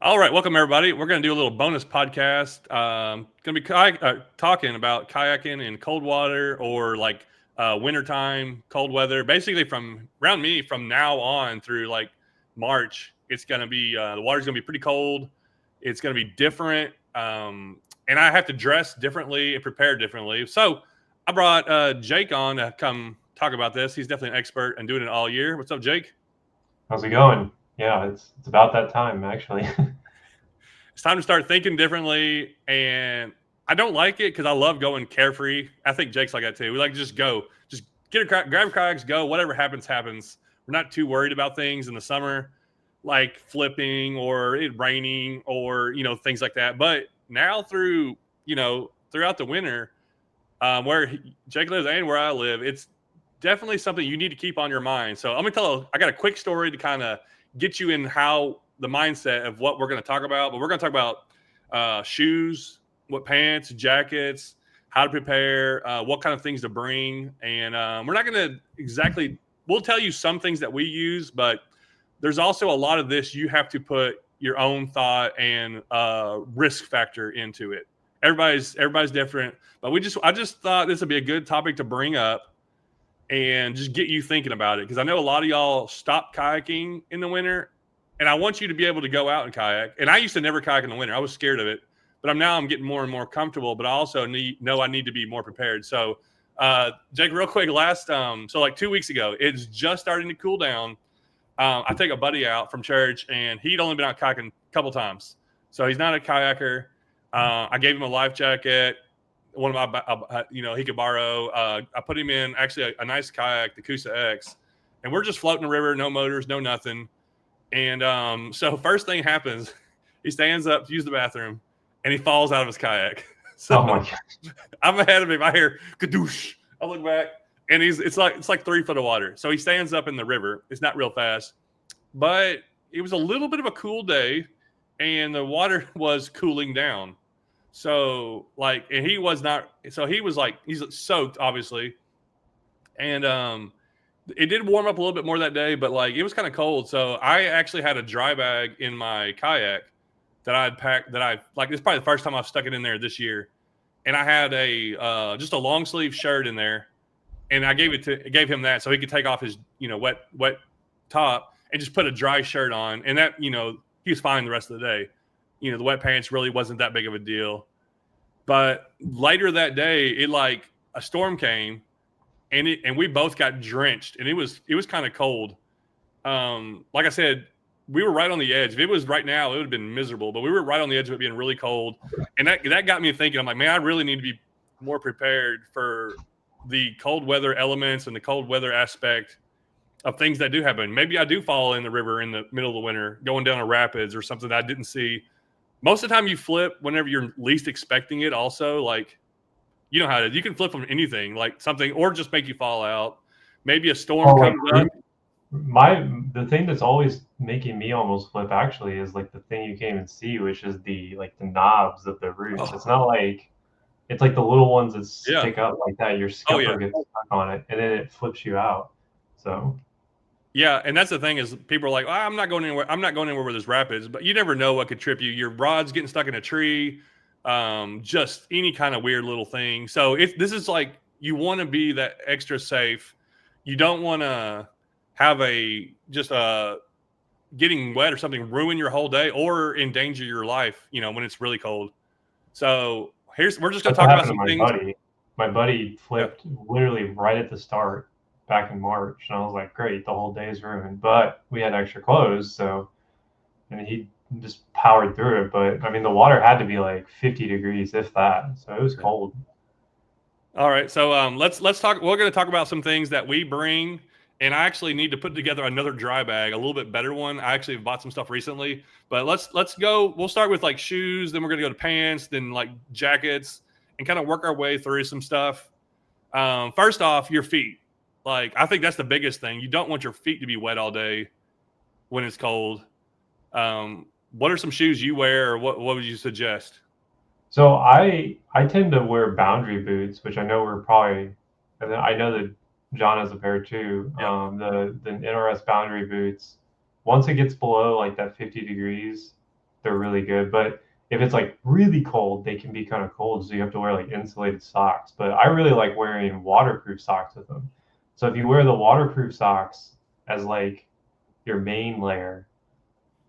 All right, welcome everybody. We're going to do a little bonus podcast. Going to be talking about kayaking in cold water or like wintertime, cold weather. Basically, from around me from now on through like March, it's going to be the water's going to be pretty cold. It's going to be different, and I have to dress differently and prepare differently. So I brought Jake on to come talk about this. He's definitely an expert and doing it all year. What's up, Jake? How's it going? Yeah, it's about that time actually. It's time to start thinking differently. And I don't like it because I love going carefree. I think Jake's like that too. We like to just go, just grab kayaks, go. Whatever happens, happens. We're not too worried about things in the summer, like flipping or it raining or things like that. But now throughout the winter, where Jake lives and where I live, it's definitely something you need to keep on your mind. So I'm gonna I got a quick story to kind of get you in how the mindset of what we're going to talk about. But we're going to talk about shoes, what pants, jackets, how to prepare, what kind of things to bring, and we're not going to exactly. We'll tell you some things that we use, but there's also a lot of this you have to put your own thought and risk factor into it. Everybody's different, but I just thought this would be a good topic to bring up and just get you thinking about it, because I know a lot of y'all stop kayaking in the winter, and I want you to be able to go out and kayak. And I used to never kayak in the winter; I was scared of it, but I'm getting more and more comfortable. But I also know I need to be more prepared. So, Jake, real quick, so like 2 weeks ago, it's just starting to cool down. I take a buddy out from church, and he'd only been out kayaking a couple times, so he's not a kayaker. I gave him a life jacket. One of my, he could borrow. I put him in actually a nice kayak, the Kusa X, and we're just floating the river, no motors, no nothing. And so first thing happens, he stands up to use the bathroom, and he falls out of his kayak. So Oh my God. I'm ahead of him. I hear kadoosh. I look back, and it's like 3 foot of water. So he stands up in the river. It's not real fast, but it was a little bit of a cool day, and the water was cooling down. So and he was not. So he was like he's soaked, obviously, and it did warm up a little bit more that day, but like it was kind of cold. So I actually had a dry bag in my kayak that I'd packed. It's probably the first time I've stuck it in there this year, and I had a just a long sleeve shirt in there, and I gave him that so he could take off his wet top and just put a dry shirt on, and that he was fine the rest of the day. The wet pants really wasn't that big of a deal. But later that day, a storm came, and we both got drenched, and it was kind of cold. Like I said, we were right on the edge. If it was right now, it would have been miserable, but we were right on the edge of it being really cold. And that got me thinking, I'm like, man, I really need to be more prepared for the cold weather elements and the cold weather aspect of things that do happen. Maybe I do fall in the river in the middle of the winter, going down a rapids or something that I didn't see. Most of the time you flip whenever you're least expecting it. Also, like, you know how it is. You can flip from anything, like something, or just make you fall out. Maybe a storm Oh, like comes up. the thing that's always making me almost flip actually is like the thing you can't even see, which is the knobs of the roots. It's Oh, not like it's like the little ones that yeah. stick up like that. Your Oh, yeah. scupper gets stuck on it, and then it flips you out. So Yeah, and that's the thing is people are like, oh, I'm not going anywhere. I'm not going anywhere where there's rapids, but you never know what could trip you. Your rod's getting stuck in a tree, just any kind of weird little thing. So this is like you want to be that extra safe. You don't want to have getting wet or something ruin your whole day or endanger your life. When it's really cold. So we're just gonna that's what talk about happened to some my things. buddy. My buddy Yeah. flipped literally right at the start back in March, and I was like, great, the whole day is ruined. But we had extra clothes, so I mean, he just powered through it. But I mean, the water had to be like 50 degrees, if that. So it was Yeah. cold. All right, so let's talk. We're going to talk about some things that we bring, and I actually need to put together another dry bag, a little bit better one. I actually bought some stuff recently, but let's go. We'll start with like shoes, then we're going to go to pants, then like jackets, and kind of work our way through some stuff. First off, your feet. Like I think that's the biggest thing. You don't want your feet to be wet all day when it's cold. What are some shoes you wear, or what would you suggest? So I tend to wear boundary boots, which I know we're probably, and I know that John has a pair too. Yeah. The NRS boundary boots. Once it gets below like that 50 degrees, they're really good. But if it's like really cold, they can be kind of cold, so you have to wear like insulated socks. But I really like wearing waterproof socks with them. So if you wear the waterproof socks as like your main layer,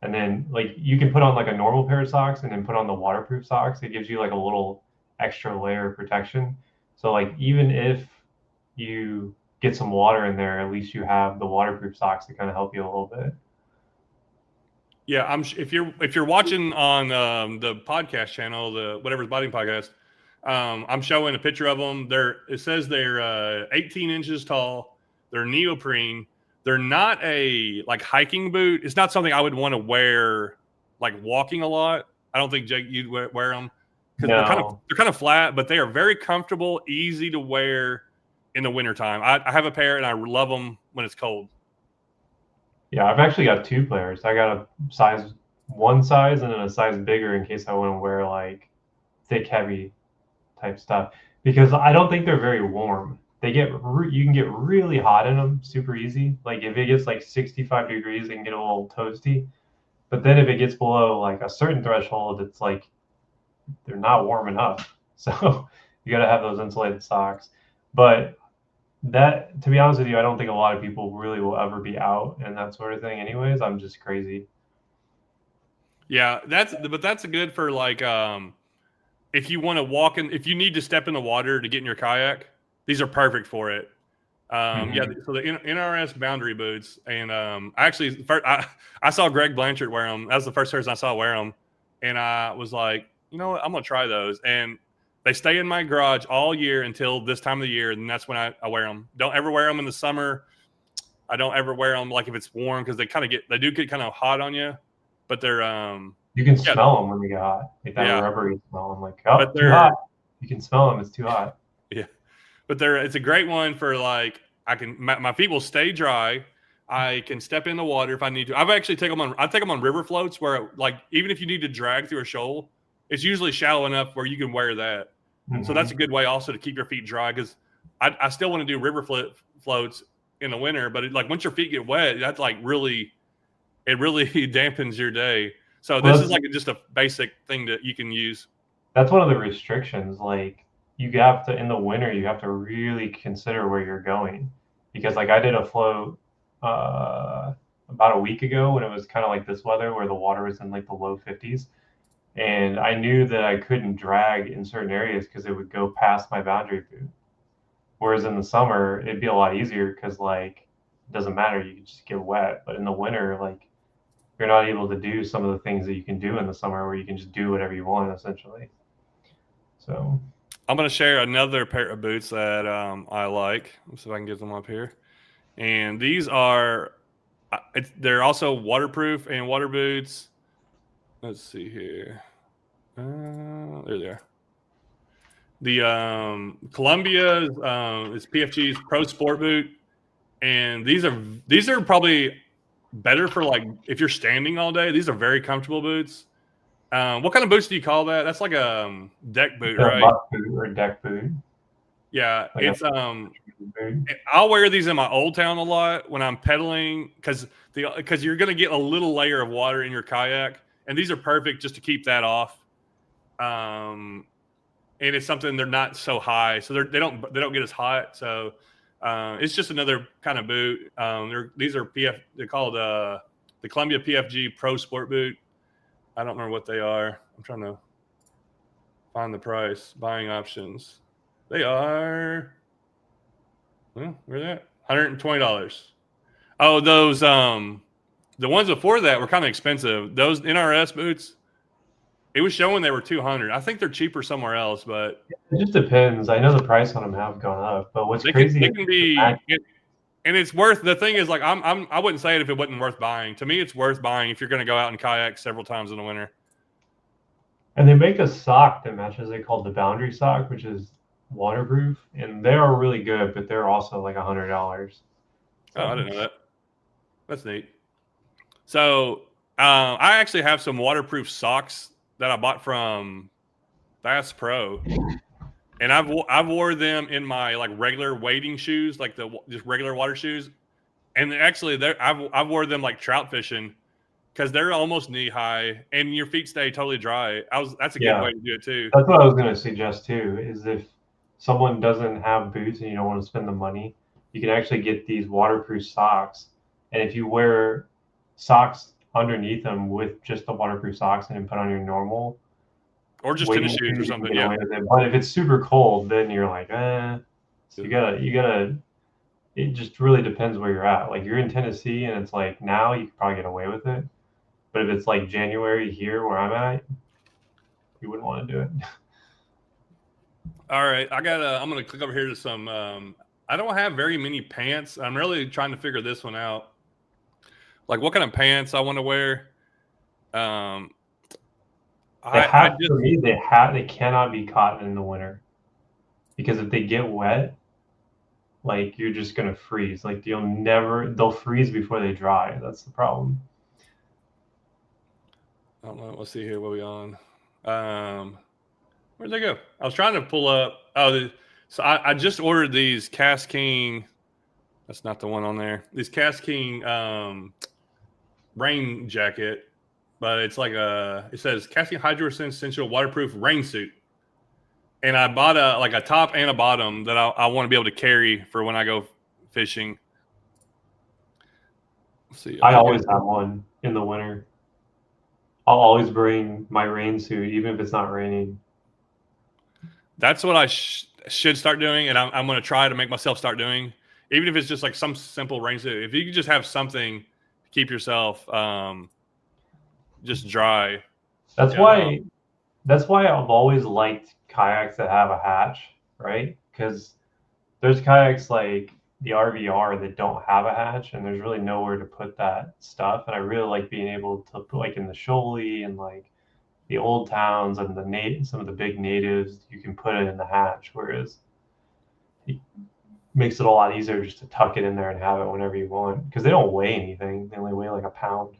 and then like you can put on like a normal pair of socks and then put on the waterproof socks, it gives you like a little extra layer of protection. So like even if you get some water in there, at least you have the waterproof socks to kind of help you a little bit. Yeah, if you're watching on the podcast channel, the whatever's biting podcast, I'm showing a picture of them. It says they're 18 inches tall. They're neoprene. They're not a like hiking boot. It's not something I would want to wear like walking a lot. I don't think Jake you'd wear them because No. they're kind of flat, but they are very comfortable, easy to wear in the wintertime. I have a pair and I love them when it's cold. Yeah, I've actually got two pairs. I got one size and then a size bigger in case I want to wear like thick, heavy type stuff because I don't think they're very warm. You can get really hot in them super easy. Like if it gets like 65 degrees, it can get a little toasty. But then if it gets below like a certain threshold, it's like they're not warm enough. So you got to have those insulated socks. But that, to be honest with you, I don't think a lot of people really will ever be out and that sort of thing. Anyways, I'm just crazy. Yeah, that's good for like if you want to walk in, if you need to step in the water to get in your kayak, these are perfect for it. Yeah, so the NRS boundary boots, and actually, I saw Greg Blanchard wear them. That was the first person I saw wear them, and I was like, you know what, I'm gonna try those. And they stay in my garage all year until this time of the year, and that's when I wear them. Don't ever wear them in the summer. I don't ever wear them like if it's warm because they do get kind of hot on you, but they're You can smell them when they get hot, like that rubbery smell. I'm like, oh, too hot. You can smell them. It's too hot. Yeah, but it's a great one for like my feet will stay dry. I can step in the water if I need to. I take them on river floats where like even if you need to drag through a shoal, it's usually shallow enough where you can wear that. So that's a good way also to keep your feet dry because I still want to do river floats in the winter, but like once your feet get wet, that's like it really dampens your day. So this is like just a basic thing that you can use. That's one of the restrictions. Like you have to, in the winter, you have to really consider where you're going because like I did a float about a week ago when it was kind of like this weather where the water was in like the low 50s. And I knew that I couldn't drag in certain areas because it would go past my boundary boot. Whereas in the summer, it'd be a lot easier because like it doesn't matter, you can just get wet. But in the winter, like you're not able to do some of the things that you can do in the summer where you can just do whatever you want essentially. So I'm going to share another pair of boots that I like. Let's see if I can get them up here. And these they're also waterproof and water boots. Let's see here. There they are. The Columbia is PFG's Pro Sport boot, and these are probably better for like if you're standing all day. These are very comfortable boots. What kind of boots do you call that? That's like a deck boot, right? Buck boot or deck boot. Yeah, like it's I'll wear these in my old town a lot when I'm pedaling because you're going to get a little layer of water in your kayak, and these are perfect just to keep that off. And it's something they're not so high, so they don't get as hot. So it's just another kind of boot. These are they're called the Columbia PFG Pro Sport boot. I don't remember what they are. I'm trying to find the price. Buying options. They are, well, where's that? $120. Oh, those the ones before that were kind of expensive. Those NRS boots, it was showing they were $200. I think they're cheaper somewhere else, but it just depends. I know the price on them have gone up, but what's crazy they can be, and it's worth. The thing is, like, I wouldn't say it if it wasn't worth buying. To me, it's worth buying if you're going to go out and kayak several times in the winter. And they make a sock that matches it called the Boundary sock, which is waterproof, and they are really good, but they're also like $100. So. Oh, I didn't know that. That's neat. So I actually have some waterproof socks that I bought from Bass Pro, and I've wore them in my like regular wading shoes, like just regular water shoes, and actually I've wore them like trout fishing, because they're almost knee high and your feet stay totally dry. That's a good Yeah, way to do it too. that's what I was going to suggest too, is if someone doesn't have boots and you don't want to spend the money, you can actually get these waterproof socks. And if you wear socks underneath them with just the waterproof socks and then put on your normal Or just tennis wading shoes or shoes, you can something. get Yeah. away with it. But if it's super cold, then you're like, eh. So you gotta. It just really depends where you're at. Like you're in Tennessee and it's like now you could probably get away with it. But if it's like January here where I'm at, you wouldn't want to do it. All right. I'm going to click over here to some, I don't have very many pants. I'm really trying to figure this one out. Like what kind of pants I want to wear. For me, they cannot be cotton in the winter because if they get wet, like you're just gonna freeze. Like they'll freeze before they dry. That's the problem. I don't know. Let's see here. What are we on? Where'd they go? I was trying to pull up. So I just ordered these Kayaking. That's not the one on there. These Kayaking rain jacket, but it's like it says Kayaking Hydro Essential Waterproof Rain Suit. And I bought a top and a bottom that I want to be able to carry for when I go fishing. Let's see. I always have one in the winter. I'll always bring my rain suit, even if it's not raining. That's what I should start doing, and I'm going to try to make myself start doing, even if it's just like some simple rain suit. If you can just have something to keep yourself just dry. That's why I've always liked kayaks that have a hatch, right? Because there's kayaks like the RVR that don't have a hatch, and there's really nowhere to put that stuff. And I really like being able to put like in the shoaly and like the old towns and some of the big natives, you can put it in the hatch, whereas it makes it a lot easier just to tuck it in there and have it whenever you want because they don't weigh anything. They only weigh like a pound.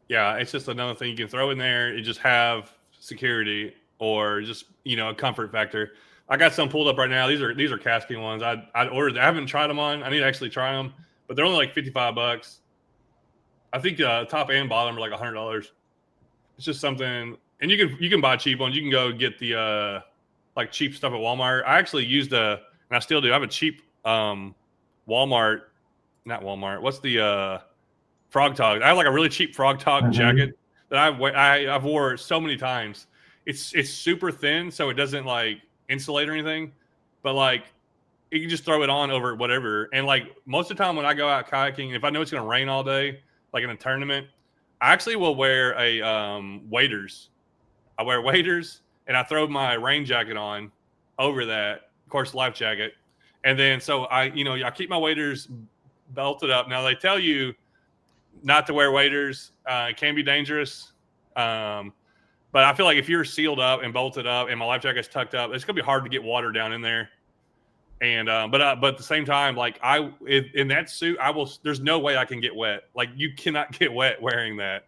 Yeah, it's just another thing you can throw in there. You just have security or just a comfort factor. I got some pulled up right now. These are Kayaking ones. I ordered. I haven't tried them on. I need to actually try them, but they're only like $55. I think top and bottom are like $100. It's just something, and you can buy cheap ones. You can go get the like cheap stuff at Walmart. I actually used and I still do. I have a cheap Walmart, not Walmart. What's the Frog Tog? I have like a really cheap Frog Tog jacket that I've wore so many times. It's super thin, so it doesn't like insulate or anything, but like you can just throw it on over whatever. And like most of the time when I go out kayaking, if I know it's going to rain all day, like in a tournament, I actually will wear a waders. I wear waders and I throw my rain jacket on over that, of course, life jacket. And then so I keep my waders belted up. Now they tell you not to wear waders. It can be dangerous. But I feel like if you're sealed up and bolted up and my life jacket's tucked up, it's going to be hard to get water down in there. And but at the same time, like in that suit, there's no way I can get wet. Like you cannot get wet wearing that.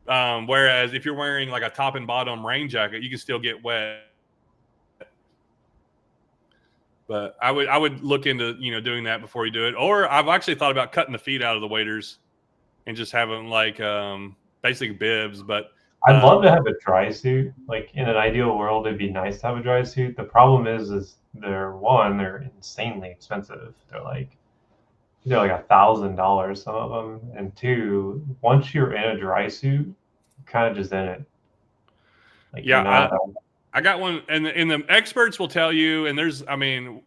Whereas if you're wearing like a top and bottom rain jacket, you can still get wet. But I would look into doing that before you do it. Or I've actually thought about cutting the feet out of the waders and just having like basic bibs. But I'd love to have a dry suit. Like in an ideal world, it'd be nice to have a dry suit. The problem is they're insanely expensive. They're like $1,000, some of them. And two, once you're in a dry suit, you're kind of just in it. Like I got one, and the experts will tell you. And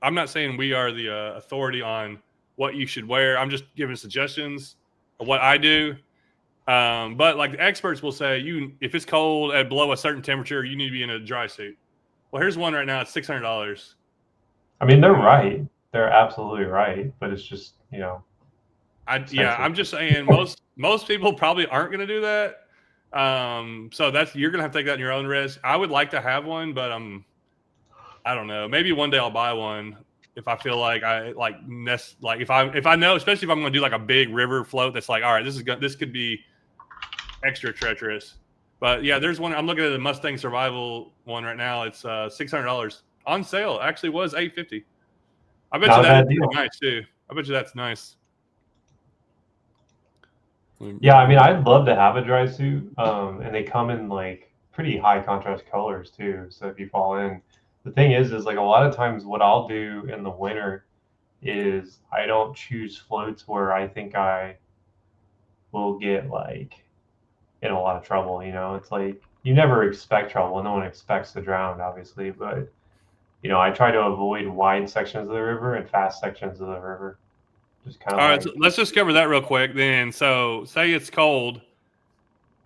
I'm not saying we are the authority on what you should wear. I'm just giving suggestions of what I do. But like the experts will say, if it's cold at below a certain temperature, you need to be in a dry suit. Well, here's one right now. It's $600. I mean, they're right. They're absolutely right. But it's just, I'm just saying most people probably aren't going to do that. So you're going to have to take that in your own risk. I would like to have one, but I don't know. Maybe one day I'll buy one if I feel like if I know, especially if I'm going to do like a big river float that's like, all right, this could be extra treacherous. But yeah, there's one. I'm looking at the Mustang Survival one right now. It's $600 on sale. Actually, was $850. I bet you that's nice too. I bet you that's nice. Yeah, I mean, I'd love to have a dry suit, and they come in like pretty high contrast colors too. So if you fall in, the thing is like a lot of times what I'll do in the winter is I don't choose floats where I think I will get like in a lot of trouble. It's like you never expect trouble. No one expects to drown, obviously, but I try to avoid wide sections of the river and fast sections of the river. Just kind of All right, like, so let's just cover that real quick then. So, say it's cold,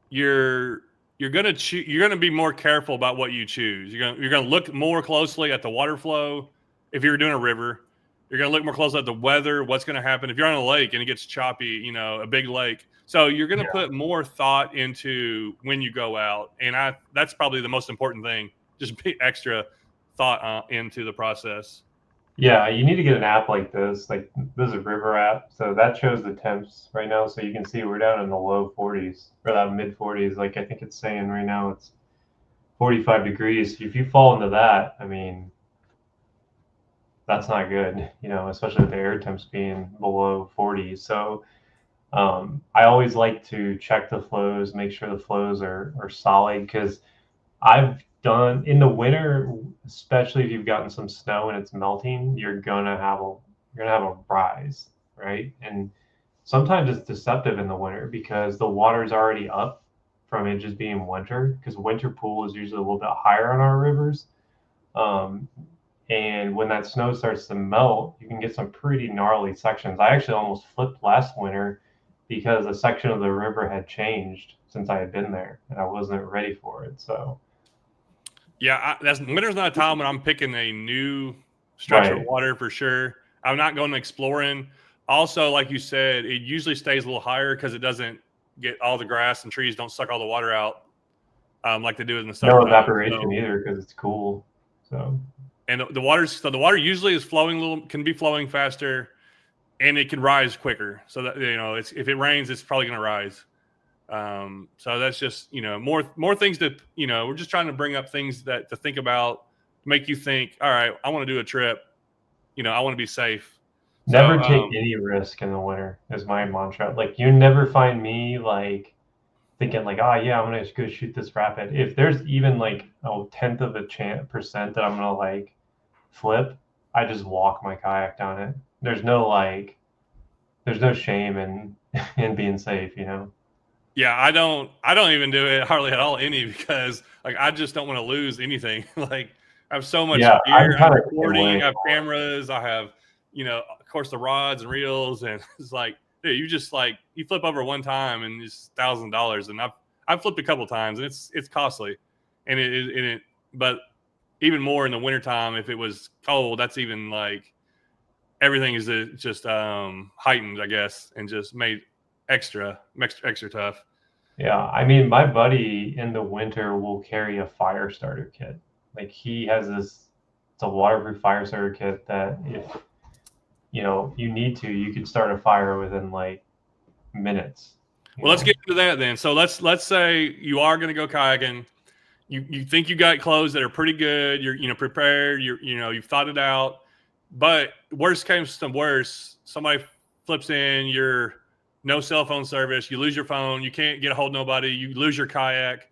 you're you're gonna be more careful about what you choose. You're gonna look more closely at the water flow. If you're doing a river, you're gonna look more closely at the weather. What's gonna happen if you're on a lake and it gets choppy? A big lake. So you're gonna yeah, put more thought into when you go out, and that's probably the most important thing. Just be extra thought into the process. yeah, you need to get an app like this. Like this is a river app, so that shows the temps right now. So you can see we're down in the low 40s or that mid 40s. Like I think it's saying right now it's 45 degrees. If you fall into that, I mean, that's not good. Especially with the air temps being below 40. So I always like to check the flows, make sure the flows are solid because I've done in the winter, especially if you've gotten some snow and it's melting, you're gonna have a rise, right? And sometimes it's deceptive in the winter because the water's already up from it just being winter, because winter pool is usually a little bit higher on our rivers. Um, and when that snow starts to melt, you can get some pretty gnarly sections. I actually almost flipped last winter because a section of the river had changed since I had been there and I wasn't ready for it. So, Yeah, that's winter's not a time when I'm picking a new stretch of right. water for sure. I'm not going exploring. Also, like you said, it usually stays a little higher because it doesn't get all the grass and trees don't suck all the water out like they do in the No summertime. evaporation So, either because it's cool. So, and the water usually is flowing can be flowing faster, and it can rise quicker. So that if it rains, it's probably going to rise. So that's just more things that we're just trying to bring up things that to think about, make you think. All right, I want to do a trip. I want to be safe. So never take any risk in the winter is my mantra. Like, you never find me like thinking like, oh yeah, I'm gonna go shoot this rapid. If there's even like a tenth of a percent that I'm gonna like flip, I just walk my kayak down it. There's no shame in in being safe. yeah, I don't even do it hardly at all any because like I just don't want to lose anything. Like I have so much Yeah, I'm gear. I'm kind of the same recording. way. I have cameras. I have of course the rods and reels, and it's like dude, you just like you flip over one time and it's $1,000, and I've flipped a couple times and it's costly, and it but even more in the wintertime if it was cold, that's even like everything is just heightened, I guess, and just made extra tough. Yeah, I mean, my buddy in the winter will carry a fire starter kit. Like he has this, it's a waterproof fire starter kit that if you need to, you can start a fire within like minutes. You Well, let's know, get into that then. So let's say you are going to go kayaking. You think you got clothes that are pretty good. You're prepared. You've thought it out. But worst comes to worst, somebody flips in. You're no cell phone service. You lose your phone. You can't get a hold of nobody. You lose your kayak,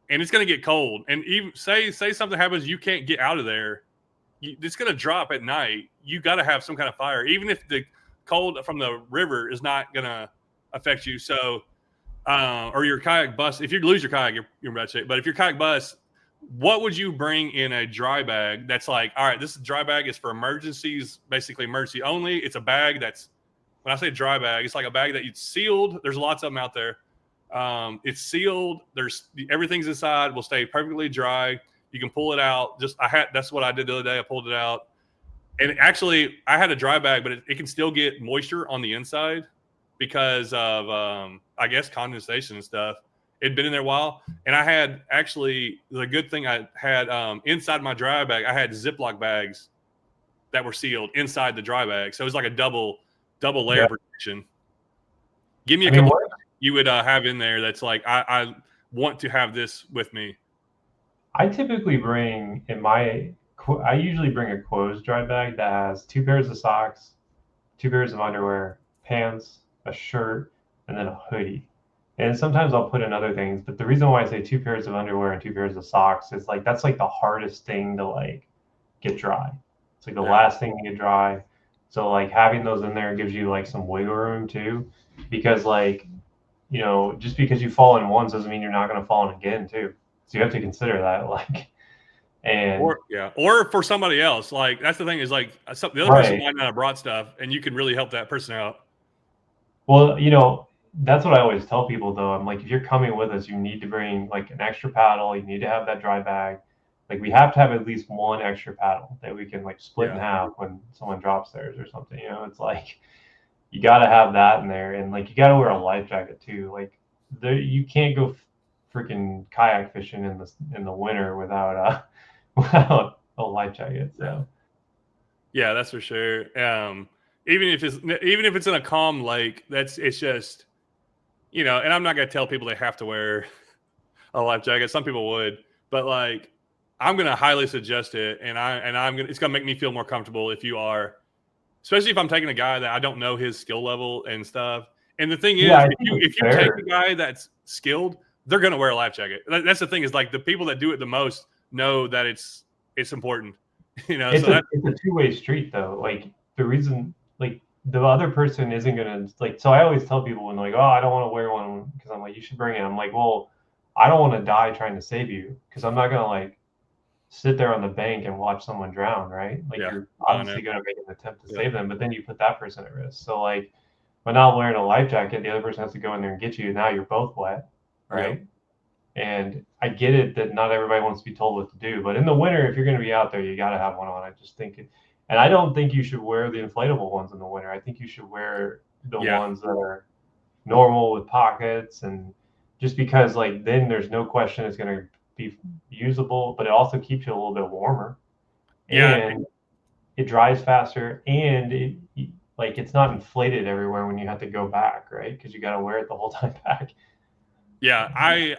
and it's going to get cold. And even say something happens, you can't get out of there. It's going to drop at night. You got to have some kind of fire, even if the cold from the river is not going to affect you. So or your kayak bus. If you lose your kayak, you're in bad shape. But if your kayak bus, what would you bring in a dry bag? That's like, all right, this dry bag is for emergencies, basically emergency only. It's a bag that's when I say dry bag, it's like a bag that it's sealed. There's lots of them out there. It's sealed. There's everything's inside. Will stay perfectly dry. You can pull it out. That's what I did the other day. I pulled it out, and actually, I had a dry bag, but it can still get moisture on the inside because of I guess condensation and stuff. It'd been in there a while, and I had actually the good thing I had inside my dry bag. I had Ziploc bags that were sealed inside the dry bag, so it was like a double layer yeah. protection. Give me I a mean, couple what you would have in there. That's like I want to have this with me. I typically bring I usually bring a closed dry bag that has two pairs of socks, two pairs of underwear, pants, a shirt, and then a hoodie. And sometimes I'll put in other things, but the reason why I say 2 pairs of underwear and 2 pairs of socks is like that's like the hardest thing to like get dry. It's like the Yeah. last thing to get dry. So like having those in there gives you like some wiggle room too, because like just because you fall in once doesn't mean you're not going to fall in again too. So you have to consider that like and Or for somebody else. Like that's the thing is like the other person right. might not have brought stuff, and you can really help that person out. Well, that's what I always tell people though. I'm like, if you're coming with us, you need to bring like an extra paddle. You need to have that dry bag. Like we have to have at least one extra paddle that we can like split in Yeah. half when someone drops theirs or something. It's like you got to have that in there, and like you got to wear a life jacket too. Like you can't go freaking kayak fishing in the winter without without a life jacket. So Yeah, that's for sure. Even if it's in a calm lake, it's just and I'm not gonna tell people they have to wear a life jacket. Some people would, but like I'm gonna highly suggest it, and it's gonna make me feel more comfortable if you are, especially if I'm taking a guy that I don't know his skill level and stuff. And the thing is, yeah, I think if it's you take fair. a guy that's skilled, they're gonna wear a life jacket. That's the thing is like the people that do it the most know that it's important. It's So it's a two-way street though. Like the reason like the other person isn't gonna like so I always tell people when like, oh, I don't want to wear one because I'm like, you should bring it. I'm like, well, I don't want to die trying to save you because I'm not gonna like sit there on the bank and watch someone drown, right? Like yeah, you're I know. obviously gonna make an attempt to Yeah. save them, but then you put that person at risk. So like by not wearing a life jacket, the other person has to go in there and get you. Now you're both wet, Yeah. right? And I get it that not everybody wants to be told what to do, but in the winter, if you're going to be out there, you got to have one on. I just think and I don't think you should wear the inflatable ones in the winter. I think you should wear the Yeah. ones that are normal with pockets, and just because like then there's no question it's going to be usable, but it also keeps you a little bit warmer, Yeah. and it dries faster, and like it's not inflated everywhere when you have to go back, right? Because you got to wear it the whole time back. Yeah, I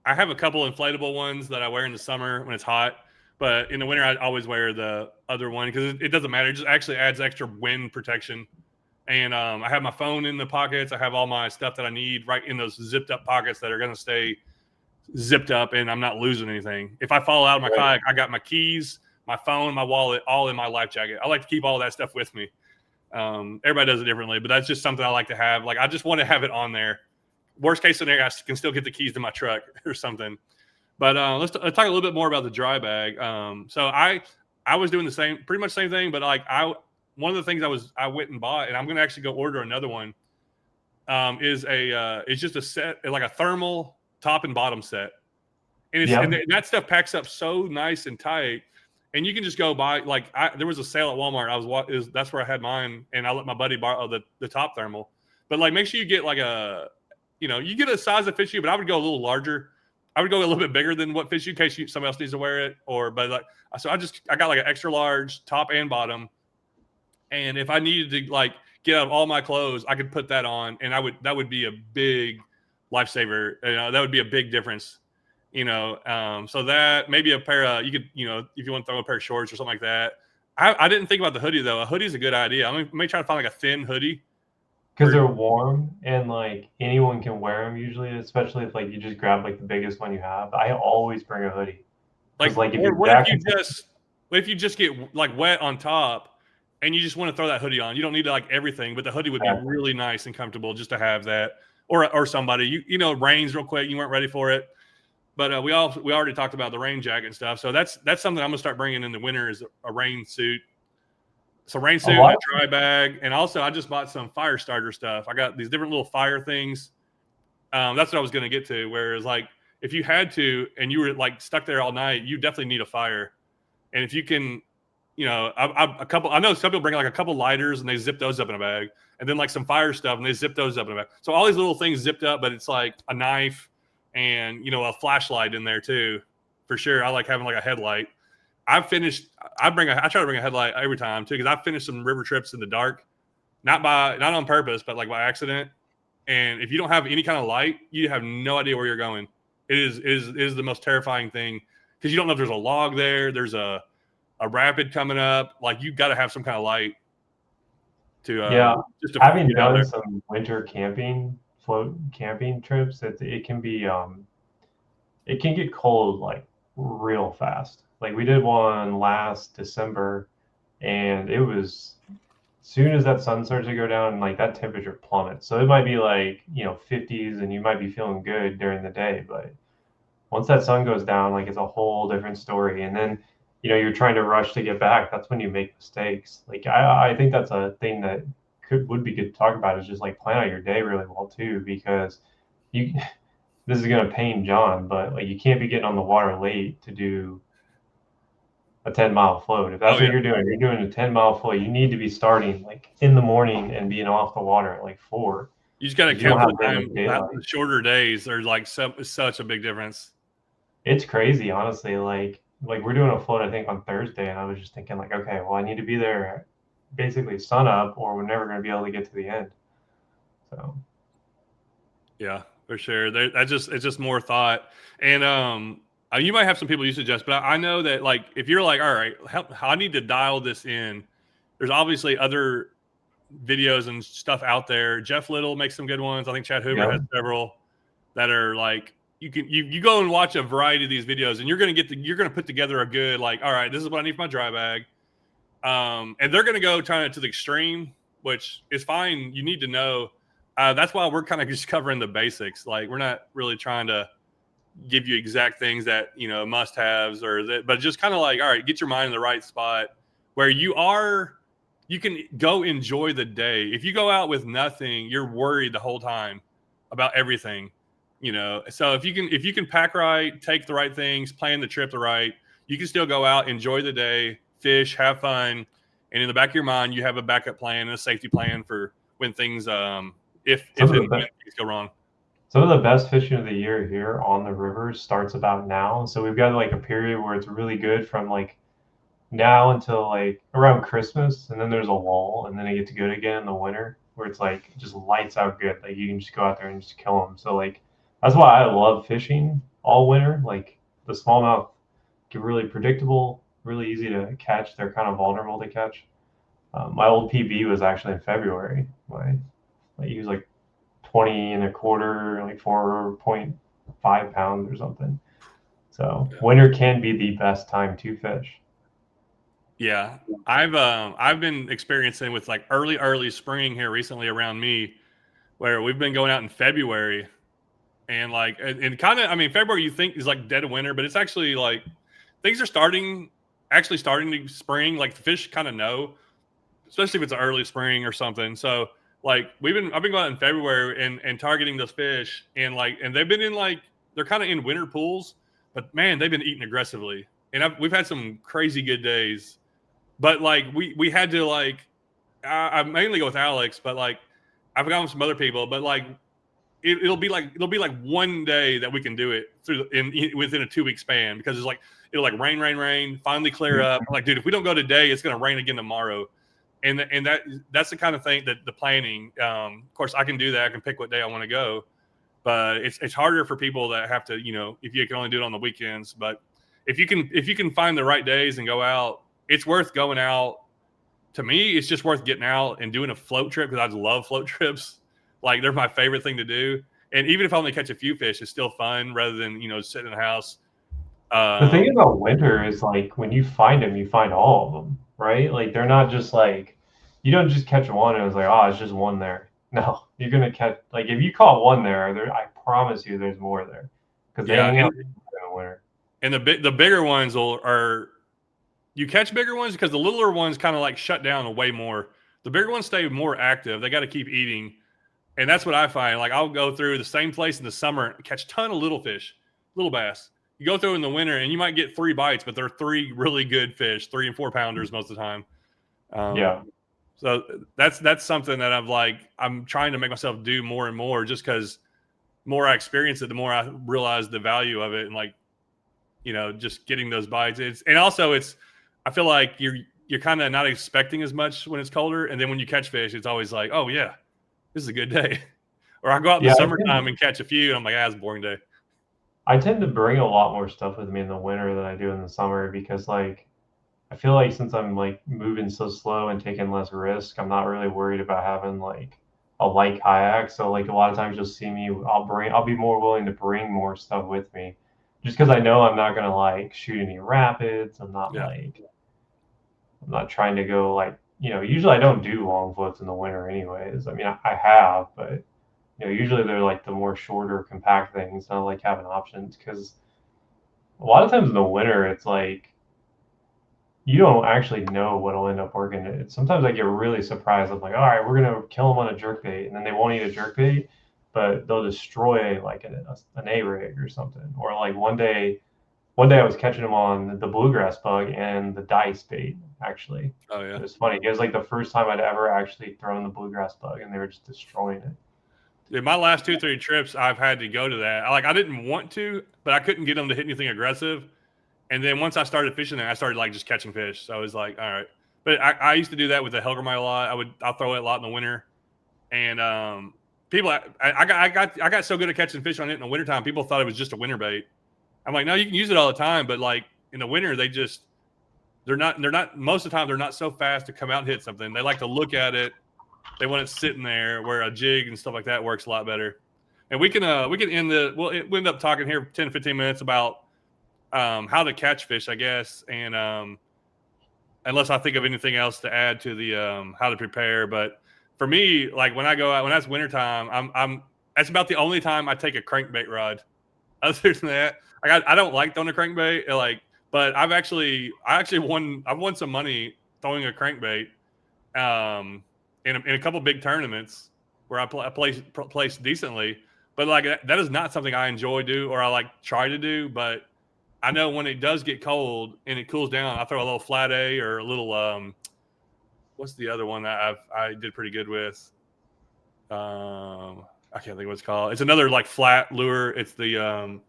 have a couple inflatable ones that I wear in the summer when it's hot, but in the winter I always wear the other one because it doesn't matter. It just actually adds extra wind protection. And I have my phone in the pockets. I have all my stuff that I need right in those zipped up pockets that are going to stay zipped up, and I'm not losing anything. If I fall out of my Right. kayak, I got my keys, my phone, my wallet, all in my life jacket. I like to keep all that stuff with me. Everybody does it differently, but that's just something I like to have. Like I just want to have it on there. Worst case scenario, I can still get the keys to my truck or something. But let's talk a little bit more about the dry bag. So I was doing pretty much same thing, but like one of the things I went and bought, and I'm going to actually go order another one. It's just a set, like a thermal top and bottom set, and that stuff packs up so nice and tight. And you can just go buy there was a sale at Walmart. That's where I had mine, and I let my buddy borrow the top thermal. But like, make sure you get like you get a size that fits you, but I would go a little larger. I would go a little bit bigger than what fits you in case somebody else needs to wear it. So I got like an extra large top and bottom. And if I needed to like get out of all my clothes, I could put that on, and that would be a big lifesaver. That would be a big difference. So that maybe a pair of, you could, if you want to throw a pair of shorts or something like that. I didn't think about the hoodie though. A hoodie is a good idea. I may try to find like a thin hoodie. Because they're warm and like anyone can wear them usually, especially if like you just grab like the biggest one you have. I always bring a hoodie. Like if you just get like wet on top and you just want to throw that hoodie on, you don't need to like everything, but the hoodie would be really nice and comfortable just to have that. Or somebody, it rains real quick, you weren't ready for it. But we already talked about the rain jacket and stuff. So that's something I'm gonna start bringing in the winter is a rain suit. So rain suit, a dry bag, and also I just bought some fire starter stuff. I got these different little fire things. That's what I was going to get to. Whereas, like, if you had to and you were like stuck there all night, you definitely need a fire. And if you can, I know some people bring like a couple lighters and they zip those up in a bag, and then like some fire stuff and they zip those up in a bag. So all these little things zipped up, but it's like a knife and a flashlight in there too, for sure. I like having like a headlight. I try to bring a headlight every time too, because I've finished some river trips in the dark, not on purpose, but like by accident. And if you don't have any kind of light, you have no idea where you're going. It is the most terrifying thing because you don't know if there's a log there, there's a rapid coming up. Like you got to have some kind of light to Yeah, just to having get out done there. some winter float camping trips, it can be it can get cold like real fast. Like we did one last December, and it was soon as that sun starts to go down, like that temperature plummets. So it might be like, 50s and you might be feeling good during the day, but once that sun goes down, like it's a whole different story. And then, you're trying to rush to get back. That's when you make mistakes. Like I think that's a thing that would be good to talk about is just like plan out your day really well too, because you this is gonna pain John, but like you can't be getting on the water late to do a 10-mile float. If that's Oh what yeah, you're doing a 10-mile float, you need to be starting like in the morning and being off the water at like 4 you just got to because you don't account for have the very time. much The daylight. shorter days, there's like such a big difference. It's crazy, honestly. Like we're doing a float, I think, on Thursday, and I was just thinking like, okay, well, I need to be there basically sun up, or we're never going to be able to get to the end. So Yeah, for sure. It's just more thought, and you might have some people you suggest, but I know that like if you're like, all right, I need to dial this in. There's obviously other videos and stuff out there. Jeff Little makes some good ones. I think Chad Hoover yeah, has several that are like you go and watch a variety of these videos, and you're gonna put together a good like, all right, this is what I need for my dry bag. And they're gonna go kind of to the extreme, which is fine. You need to know. That's why we're kind of just covering the basics. Like we're not really trying to give you exact things that must haves but just kind of like, all right, get your mind in the right spot where you can go enjoy the day. If you go out with nothing, you're worried the whole time about everything. So if you can pack right, take the right things, plan the trip the right, you can still go out, enjoy the day, fish, have fun, and in the back of your mind you have a backup plan and a safety plan for when things some if of and the when be- things go wrong. some of the best fishing of the year here on the rivers starts about now. So we've got like a period where it's really good from like now until like around Christmas, and then there's a lull, and then it gets good again in the winter, where it's like just lights out good. Like you can just go out there and just kill them. So like that's why I love fishing all winter. Like the smallmouth get really predictable, really easy to catch. They're kind of vulnerable to catch. My old PB was actually in February. He was like 20 and a quarter, like 4.5 pounds or something. So winter can be the best time to fish. Yeah, I've been experiencing with like early spring here recently around me, where we've been going out in February, and like and kind of, I mean, February you think is like dead of winter, but it's actually like things are starting to spring. Like the fish kind of know, especially if it's an early spring or something. So like I've been going out in February and targeting those fish, and they've been in like they're kind of in winter pools, but man, they've been eating aggressively, and we've had some crazy good days. But like we had to like I mainly go with Alex, but like I've gone with some other people, but like it'll be like one day that we can do it within a 2 week span, because it's like it'll like rain, finally clear up. I'm like, dude, if we don't go today, it's gonna rain again tomorrow. And that's the kind of thing that the planning. Of course, I can do that. I can pick what day I want to go, but it's harder for people that have to, if you can only do it on the weekends. But if you can find the right days and go out, it's worth going out. To me, it's just worth getting out and doing a float trip, because I love float trips. Like they're my favorite thing to do. And even if I only catch a few fish, it's still fun rather than sitting in the house. The thing Um, about winter is like when you find them, you find all of them, right? Like they're not just like you don't just catch one and it's like, oh, it's just one there. No, you're gonna catch like if you caught one there, I promise you, there's more there because they yeah, hang out in the winter. and the bigger ones are you catch bigger ones because the littler ones kind of like shut down way more. The bigger ones stay more active. They got to keep eating, and that's what I find. Like I'll go through the same place in the summer and catch a ton of little fish, little bass. You go through in the winter and you might get 3 bites, but they're 3 really good fish, 3 and 4 pounders most of the time. Yeah, So that's something that I'm trying to make myself do more and more, just because more I experience it, the more I realize the value of it, and like just getting those bites. It's I feel like you're kind of not expecting as much when it's colder, and then when you catch fish, it's always like, oh yeah, this is a good day. Or I go out in the yeah. summertime and catch a few, and I'm like, it's a boring day. I tend to bring a lot more stuff with me in the winter than I do in the summer because like I feel like since I'm like moving so slow and taking less risk, I'm not really worried about having like a light kayak. So like a lot of times you'll see me, I'll be more willing to bring more stuff with me, just because I know I'm not gonna like shoot any rapids. Yeah. I'm not trying to go like, usually I don't do long floats in the winter anyways. I mean, I have, but usually they're like the more shorter, compact things. I like having options because a lot of times in the winter, it's like you don't actually know what'll end up working. Sometimes I get really surprised. I'm like, all right, we're gonna kill them on a jerk bait, and then they won't eat a jerk bait, but they'll destroy like an A rig or something. Or like one day I was catching them on the bluegrass bug and the dice bait. Actually, Oh yeah. it was funny. It was like the first time I'd ever actually thrown the bluegrass bug, and they were just destroying it. Yeah, my last 2-3 trips, I've had to go to that. I didn't want to, but I couldn't get them to hit anything aggressive. And then once I started fishing there, I started like just catching fish. So I was like, all right. But I used to do that with the Helgermite a lot. I'll throw it a lot in the winter. And people, I got so good at catching fish on it in the wintertime. People thought it was just a winter bait. I'm like, no, you can use it all the time, but like in the winter, they're not most of the time they're not so fast to come out and hit something. They like to look at it. They want it sitting there where a jig and stuff like that works a lot better. And we can we'll end up talking here 10, 15 minutes about how to catch fish, I guess. And unless I think of anything else to add to the how to prepare. But for me, like when I go out, when that's wintertime, that's about the only time I take a crankbait rod. Other than that, like I don't like throwing a crankbait, but I actually won some money throwing a crankbait in a couple big tournaments where I placed decently. But like that is not something I enjoy do or I like try to do. But I know when it does get cold and it cools down, I throw a little flat A or a little what's the other one that I did pretty good with? I can't think what it's called. It's another like flat lure. It's the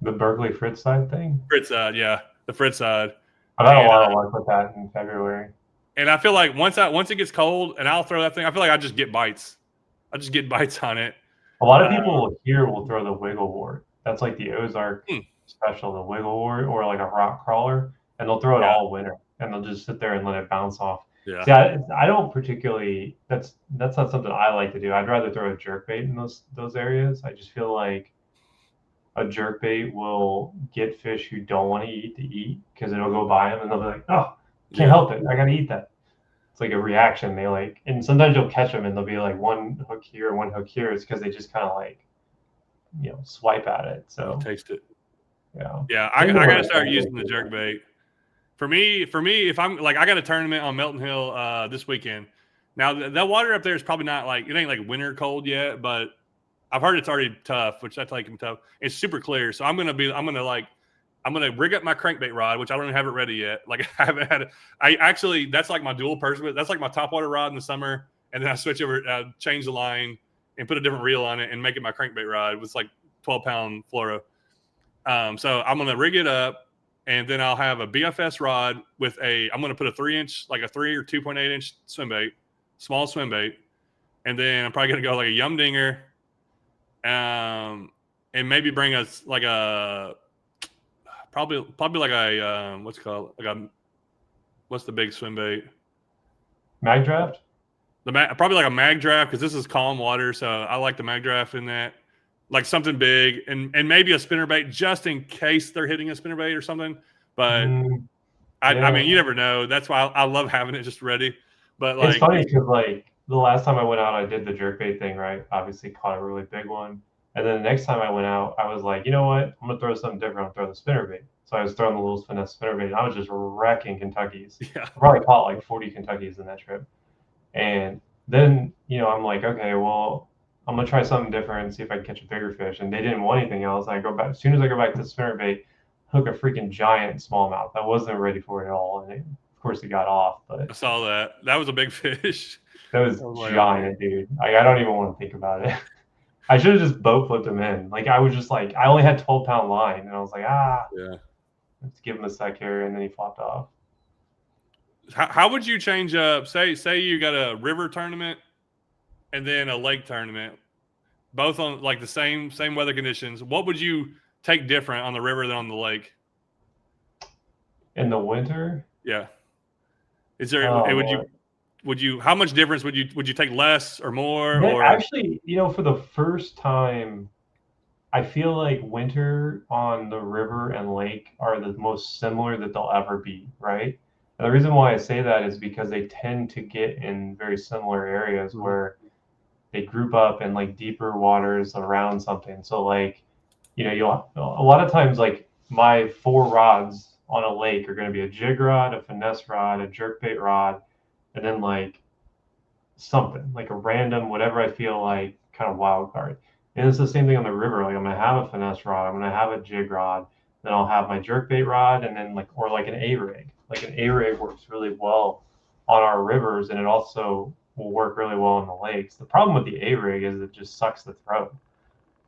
Berkeley Fritz side thing. Fritz side, yeah, the Fritz side. I've had a lot of luck with that in February. And I feel like once it gets cold and I'll throw that thing, I feel like I just get bites. I just get bites on it. A lot of people here will throw the wiggle wart. That's like the Ozark special, the wiggle wart, or like a rock crawler, and they'll throw it all winter, and they'll just sit there and let it bounce off. Yeah. See, I don't particularly. That's not something I like to do. I'd rather throw a jerkbait in those areas. I just feel like a jerkbait will get fish who don't want to eat because it'll go by them and they'll be like, oh, can't help it. I got to eat that. It's like a reaction. They like, and sometimes you'll catch them and they'll be like one hook here, one hook here. It's because they just kind of like, swipe at it. So I'll taste it. Yeah. Yeah. I got to start using the jerkbait. For me, if I'm like, I got a tournament on Melton Hill this weekend. Now that water up there is probably not like, it ain't like winter cold yet, but I've heard it's already tough, which I take them tough. It's super clear. So I'm going to rig up my crankbait rod, which I don't even have it ready yet. Like I haven't had it. That's like my dual purpose. That's like my topwater rod in the summer. And then I switch over, change the line and put a different reel on it and make it my crankbait rod. It's like 12-pound fluoro. So I'm going to rig it up and then I'll have a BFS rod with I'm going to put a 3-inch, like a 3 or 2.8-inch swim bait, small swim bait. And then I'm probably going to go like a Yum Dinger. And maybe bring us like a probably like a what's it called, like what's the big swim bait? Mag draft. Probably like a mag draft because this is calm water, so I like the mag draft in that. Like something big and maybe a spinner bait just in case they're hitting a spinner bait or something. But I mean, you never know. That's why I love having it just ready. But like, it's funny because like the last time I went out, I did the jerkbait thing, right? Obviously caught a really big one. And then the next time I went out, I was like, you know what? I'm going to throw something different. I'll throw the spinner bait. So I was throwing the little finesse spinner bait, and I was just wrecking Kentuckies. Yeah. I probably caught like 40 Kentuckies in that trip. And then, I'm like, okay, well, I'm going to try something different and see if I can catch a bigger fish. And they didn't want anything else. I go back, as soon as I go back to the spinner bait, hook a freaking giant smallmouth. I wasn't ready for it at all. And of course, it got off. But I saw that. That was a big fish. That was giant, dude. Like, I don't even want to think about it. I should have just boat flipped him in. Like I was just like, I only had 12-pound line, and I was like, yeah, let's give him a sec here, and then he flopped off. How would you change up? Say you got a river tournament and then a lake tournament, both on like the same weather conditions. What would you take different on the river than on the lake? In the winter? Yeah. Is there? Oh Would man. you? Would you? How much difference would you? Would you take less or more? Yeah, Or actually, for the first time, I feel like winter on the river and lake are the most similar that they'll ever be, right? And the reason why I say that is because they tend to get in very similar areas Mhm. where they group up in like deeper waters around something. So like, you'll a lot of times like my four rods on a lake are going to be a jig rod, a finesse rod, a jerkbait rod, and then like something like a random whatever I feel like kind of wild card. And it's the same thing on the river. Like I'm gonna have a finesse rod, I'm gonna have a jig rod, then I'll have my jerkbait rod, and then like an A rig. Like an A rig works really well on our rivers, and it also will work really well in the lakes. The problem with the A rig is it just sucks to throw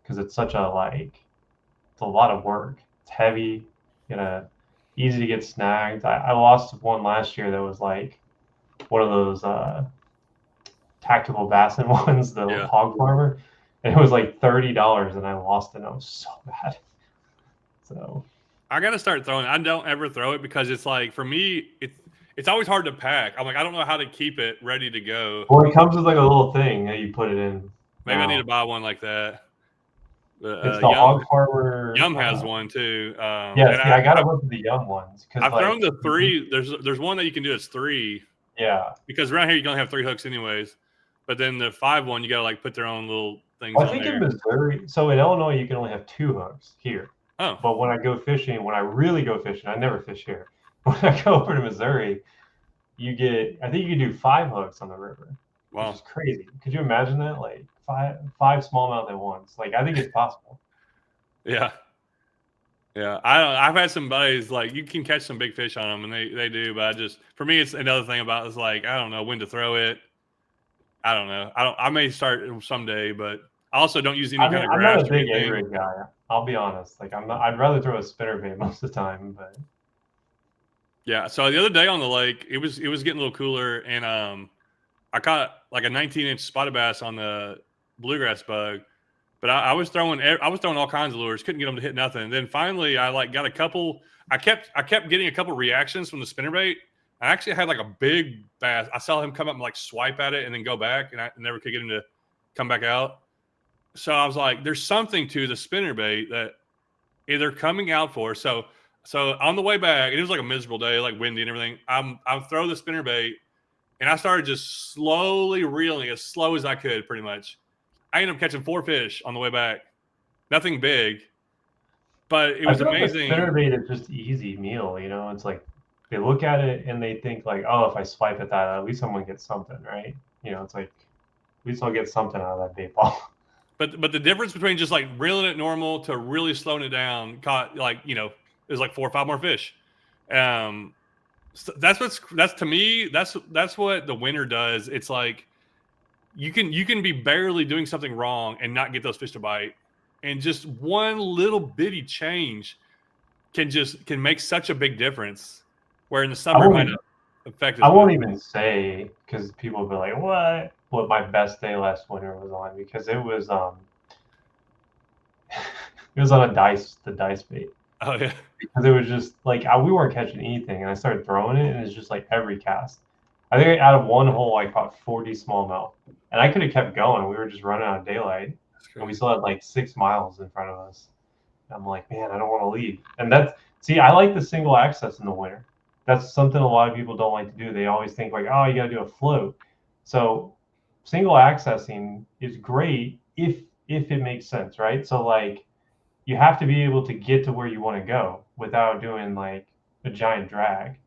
because it's such a it's a lot of work. It's heavy, easy to get snagged. I lost one last year that was like one of those tactical bassin ones, the yeah, hog farmer, and it was like $30, and I lost it. And I was so bad. So, I got to start throwing. I don't ever throw it because it's like for me, it's always hard to pack. I'm like I don't know how to keep it ready to go. well, it comes with like a little thing that you put it in Maybe I need to now. buy one like that. It's the Yum hog farmer. has one too, Yeah, and see, I gotta look at the Yum ones because I've thrown like, the three. There's one that you can do that's three yeah. because around here you can only have three hooks anyways. But then the five one you gotta like put their own little things Well, I on think in there. Missouri, so in Illinois, you can only have two hooks here. Oh, But when I go fishing, when I really go fishing, I never fish here. When I go over to Missouri, I think you can do five hooks on the river, which wow. is crazy. Could you imagine that? Like five smallmouth at once. Like I think it's possible. Yeah. Yeah, I've had some buddies like you can catch some big fish on them, and they do. But for me, it's another thing about it's like I don't know when to throw it. I don't know. I may start someday, but I also don't use any I mean, kind of I'm not grass a or big anything. A-rig guy. I'll be honest. Like I'm not. I'd rather throw a spinnerbait most of the time. But Yeah. So the other day on the lake, it was getting a little cooler, and I caught like a 19-inch spotted bass on the bluegrass bug. But I was throwing all kinds of lures, couldn't get them to hit nothing. And then finally, I like got a couple. I kept getting a couple reactions from the spinnerbait. I actually had like a big bass. I saw him come up and like swipe at it and then go back, and I never could get him to come back out. So I was like, "There's something to the spinnerbait that they're coming out for." So on the way back, it was like a miserable day, like windy and everything. I throw the spinnerbait, and I started just slowly reeling as slow as I could, pretty much. I ended up catching 4 fish on the way back. Nothing big, but it I was feel like a amazing. spinnerbait is just easy meal. It's like they look at it and they think like, oh, if I swipe at that, at least someone gets something, right? It's like at least I'll get something out of that bait ball. But the difference between just like reeling it normal to really slowing it down caught like it was like 4 or 5 more fish. So that's to me that's what the winter does. It's like you can be barely doing something wrong and not get those fish to bite, and just one little bitty change can make such a big difference. Where in the I summer it won't might even not affect I as much. won't even say because people will be like, what my best day last winter was on because it was on the dice bait. Oh yeah, Because it was just like we weren't catching anything, and I started throwing it, and it's just like every cast. I think out of one hole, I caught 40 smallmouth, and I could have kept going. We were just running out of daylight, that's and we crazy. still had like 6 miles in front of us. And I'm like, man, I don't want to leave. And I like the single access in the winter. That's something a lot of people don't like to do. They always think like, oh, you got to do a float. So single accessing is great if it makes sense, right? So like you have to be able to get to where you want to go without doing like a giant drag.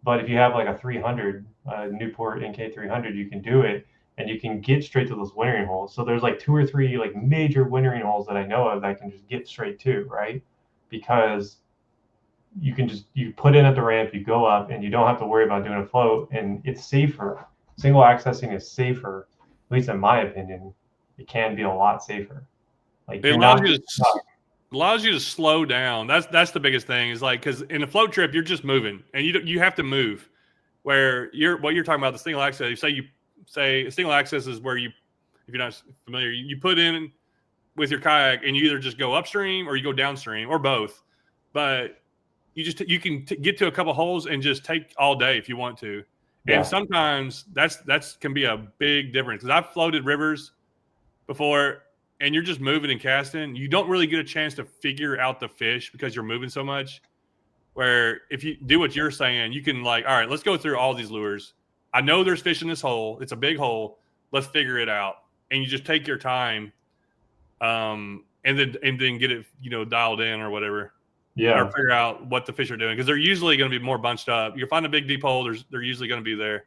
But if you have like a 300 Newport NK 300, you can do it and you can get straight to those wintering holes. So there's like two or three like major wintering holes that I know of that I can just get straight to, right? Because you put in at the ramp, you go up, and you don't have to worry about doing a float, and it's safer. Single accessing is safer, at least in my opinion. It can be a lot safer. Like It you're allows not you getting stuck. to slow down. That's the biggest thing. Is like because in a float trip you're just moving and you have to move. Where what you're talking about the single access. You say single access is where if you're not familiar, you put in with your kayak and you either just go upstream or you go downstream or both. But you can get to a couple holes and just take all day if you want to. And Yeah. sometimes that's can be a big difference. Because I've floated rivers before, and you're just moving and casting. You don't really get a chance to figure out the fish because you're moving so much. Where if you do what you're saying, you can like, all right, let's go through all these lures. I know there's fish in this hole. It's a big hole. Let's figure it out. And you just take your time, and then get it, dialed in or whatever, or Yeah. figure out what the fish are doing because they're usually going to be more bunched up. You find a big deep hole, they're usually going to be there.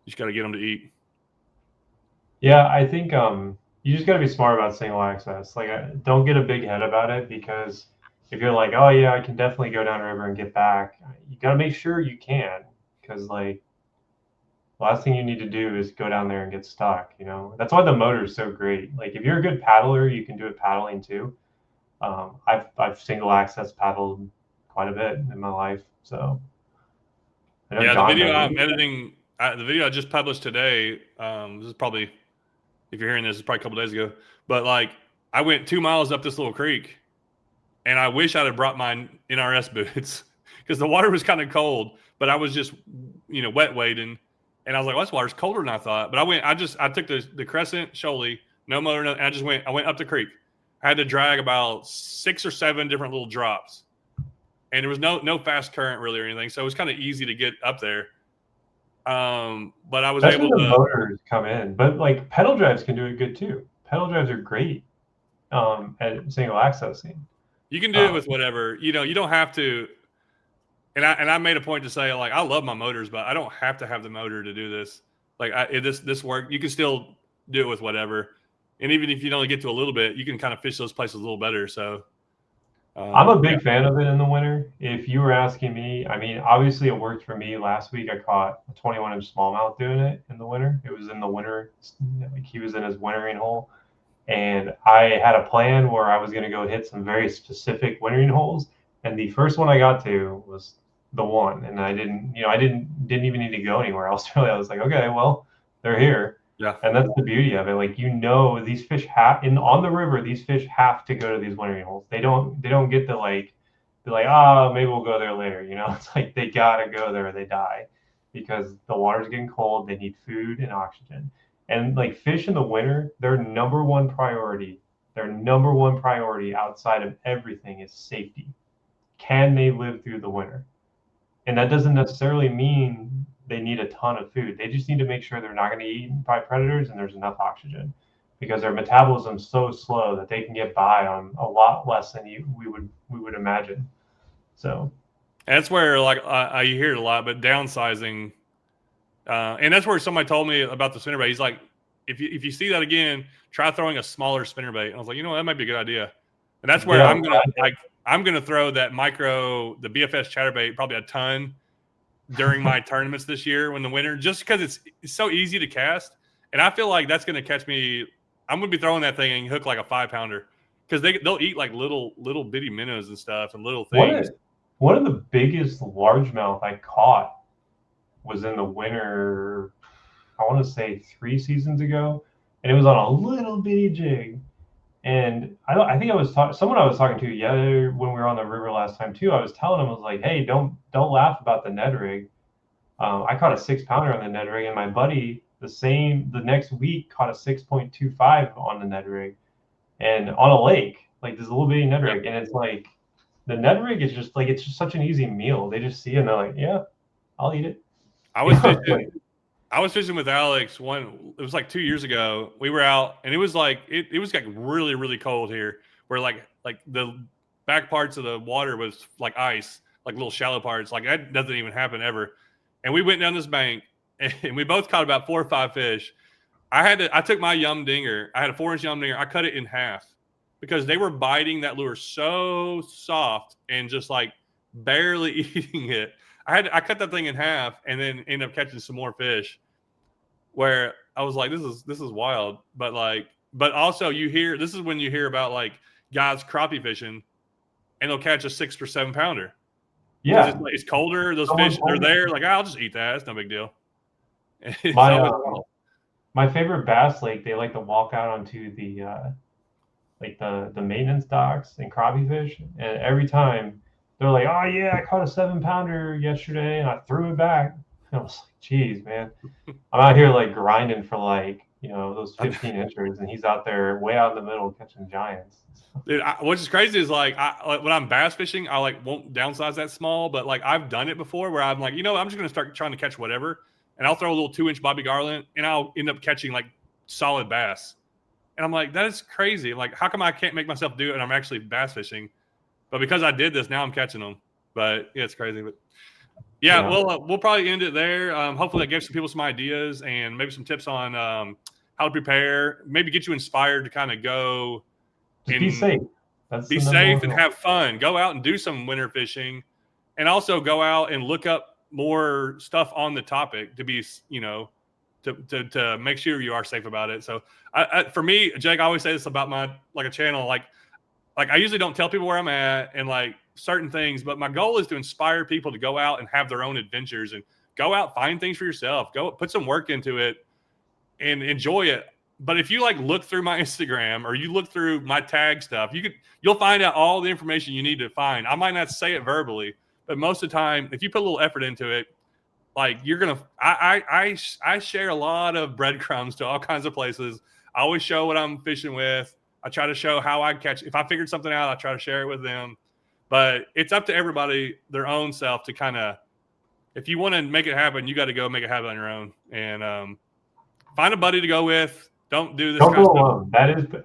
You just got to get them to eat. Yeah, I think you just got to be smart about single access. Like, don't get a big head about it because if you're like, oh yeah, I can definitely go down river and get back, you got to make sure you can because like the last thing you need to do is go down there and get stuck. That's why the motor is so great. Like, if you're a good paddler, you can do it paddling too. I've single access paddled quite a bit in my life, so I know Yeah, the John video does I'm it. editing, the video I just published today. This is probably, if you're hearing this, it's probably a couple days ago. But like, I went 2 miles up this little creek, and I wish I'd have brought my NRS boots because the water was kind of cold. But I was just, wet wading, and I was like, "Well, this water's colder than I thought." But I took the Crescent Shoaly, no motor, and I went up the creek. I had to drag about 6 or 7 different little drops, and there was no fast current really or anything, so it was kind of easy to get up there. But I was That's when able the to. motors come in. But like pedal drives can do it good too. Pedal drives are great at single accessing. You can do it Um, with whatever. You don't have to. And I made a point to say, like, I love my motors, but I don't have to have the motor to do this. Like, this work, you can still do it with whatever. And even if you only get to a little bit, you can kind of fish those places a little better. So I'm a yeah. big fan of it in the winter. If you were asking me, I mean, obviously it worked for me last week. I caught a 21-inch smallmouth doing it in the winter. It was in the winter, like he was in his wintering hole. And I had a plan where I was going to go hit some very specific wintering holes. And the first one I got to was the one. And I didn't even need to go anywhere else really. I was like, okay, well, they're here. Yeah. And that's the beauty of it. Like, these fish have on the river, these fish have to go to these wintering holes. They don't get to like be like, maybe we'll go there later. It's like they gotta go there or they die because the water's getting cold, they need food and oxygen. And like fish in the winter, their number one priority outside of everything is safety. Can they live through the winter? And that doesn't necessarily mean they need a ton of food. They just need to make sure they're not going to be eaten by predators and there's enough oxygen because their metabolism's so slow that they can get by on a lot less than we would imagine. So And that's where, like, I hear it a lot, but downsizing. And that's where somebody told me about the spinnerbait. He's like, if you see that again, try throwing a smaller spinnerbait. And I was like, that might be a good idea. And that's where yeah, I'm gonna throw the BFS chatterbait, probably a ton during my tournaments this year when the winter, just because it's so easy to cast. And I feel like that's gonna catch me. I'm gonna be throwing that thing and hook like a 5-pounder because they'll eat like little bitty minnows and stuff and little things. one of the biggest largemouth I caught was in the winter. I want to say 3 seasons ago, and it was on a little bitty jig. And I think someone I was talking to when we were on the river last time too. I was telling him, I was like, hey, don't laugh about the Ned rig. I caught a 6-pounder on the Ned rig, and my buddy the next week caught a 6.25 on the Ned rig, and on a lake, like this little bitty Ned rig, and it's like the Ned rig is just like it's just such an easy meal. They just see it and they're like, yeah, I'll eat it. I was fishing. I was fishing with Alex it was like 2 years ago. We were out and it was like it was like really, really cold here where like the back parts of the water was like ice, like little shallow parts. Like that doesn't even happen ever. And we went down this bank and we both caught about 4 or 5 fish. I took my yum dinger. I had a 4-inch yum dinger. I cut it in half because they were biting that lure so soft and just like barely eating it. I cut that thing in half and then ended up catching some more fish. Where I was like, this is wild, but also this is when you hear about like guys crappie fishing, and they'll catch a 6 or 7-pounder. Yeah, It's colder. Those fish they're there. Like I'll just eat that. It's no big deal. My favorite bass lake, they like to walk out onto the the maintenance docks and crappie fish, and every time they're like, oh yeah, I caught a 7-pounder yesterday and I threw it back. I was like, geez, man, I'm out here like grinding for like, those 15 inches, and he's out there way out in the middle catching giants. Dude, which is crazy is like when I'm bass fishing, I like won't downsize that small, but like I've done it before where I'm like, I'm just gonna start trying to catch whatever, and I'll throw a little 2-inch Bobby Garland, and I'll end up catching like solid bass, and I'm like, that is crazy. Like, how come I can't make myself do it and I'm actually bass fishing? But because I did this, now I'm catching them. But yeah, it's crazy. But yeah. We'll probably end it there. Hopefully, that gave some people some ideas and maybe some tips on how to prepare. Maybe get you inspired to kind of go. Just be safe. Be safe and have fun. Go out and do some winter fishing, and also go out and look up more stuff on the topic to be, to make sure you are safe about it. So, for me, Jake, I always say this about my a channel. Like I usually don't tell people where I'm at and like certain things, but my goal is to inspire people to go out and have their own adventures and go out, find things for yourself. Go put some work into it and enjoy it. But if you like look through my Instagram or you look through my tag stuff, you'll find out all the information you need to find. I might not say it verbally, but most of the time, if you put a little effort into it, like you're gonna. I share a lot of breadcrumbs to all kinds of places. I always show what I'm fishing with. I try to show how I catch. If I figured something out, I try to share it with them. But it's up to everybody, their own self, to kind of. If you want to make it happen, you got to go make it happen on your own and find a buddy to go with. Don't do this. Don't go alone.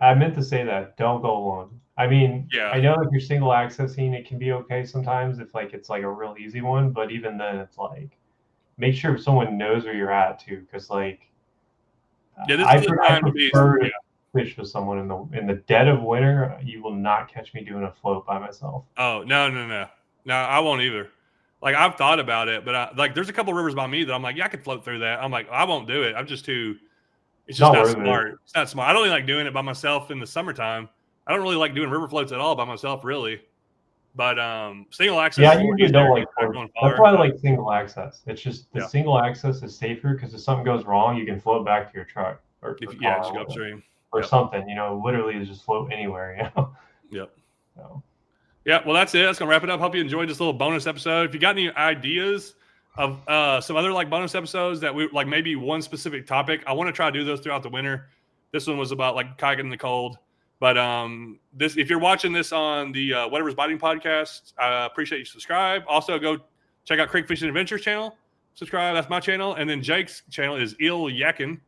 I meant to say that. Don't go alone. I mean, yeah. I know if you're single accessing, it can be okay sometimes if like it's like a real easy one. But even then, it's like make sure someone knows where you're at too, because like I prefer to fish with someone in the dead of winter. You will not catch me doing a float by myself. Oh no, I won't either. Like I've thought about it, but there's a couple rivers by me that I'm like, yeah, I could float through that. I'm like, I won't do it. I'm just too. It's just not smart. It's not smart. I don't really like doing it by myself in the summertime. I don't really like doing river floats at all by myself, really. But single access. Yeah, I usually don't like floats. That's why I like single access. It's just the single access is safer because if something goes wrong, you can float back to your truck or just go upstream or something. Literally just float anywhere. Yep. So. Yeah. Well, that's it. That's gonna wrap it up. Hope you enjoyed this little bonus episode. If you got any ideas of some other like bonus episodes that we like, maybe one specific topic, I want to try to do those throughout the winter. This one was about like kayaking in the cold. But if you're watching this on the Whatever's Biting podcast, I appreciate you subscribe. Also, go check out Creek Fishing Adventures channel. Subscribe. That's my channel. And then Jake's channel is Il Yakin.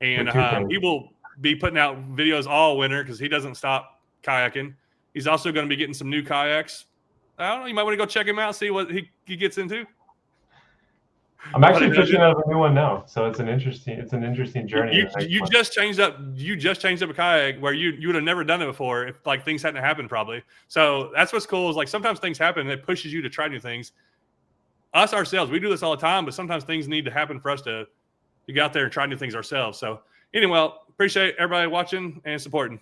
And he will be putting out videos all winter because he doesn't stop kayaking. He's also going to be getting some new kayaks. I don't know. You might want to go check him out, see what he gets into. I'm actually fishing out of a new one now, so it's an interesting journey. You just changed up a kayak where you would have never done it before if like things hadn't happened probably. So that's what's cool is like sometimes things happen and it pushes you to try new things. Us ourselves, we do this all the time, but sometimes things need to happen for us to get out there and try new things ourselves. So anyway, appreciate everybody watching and supporting.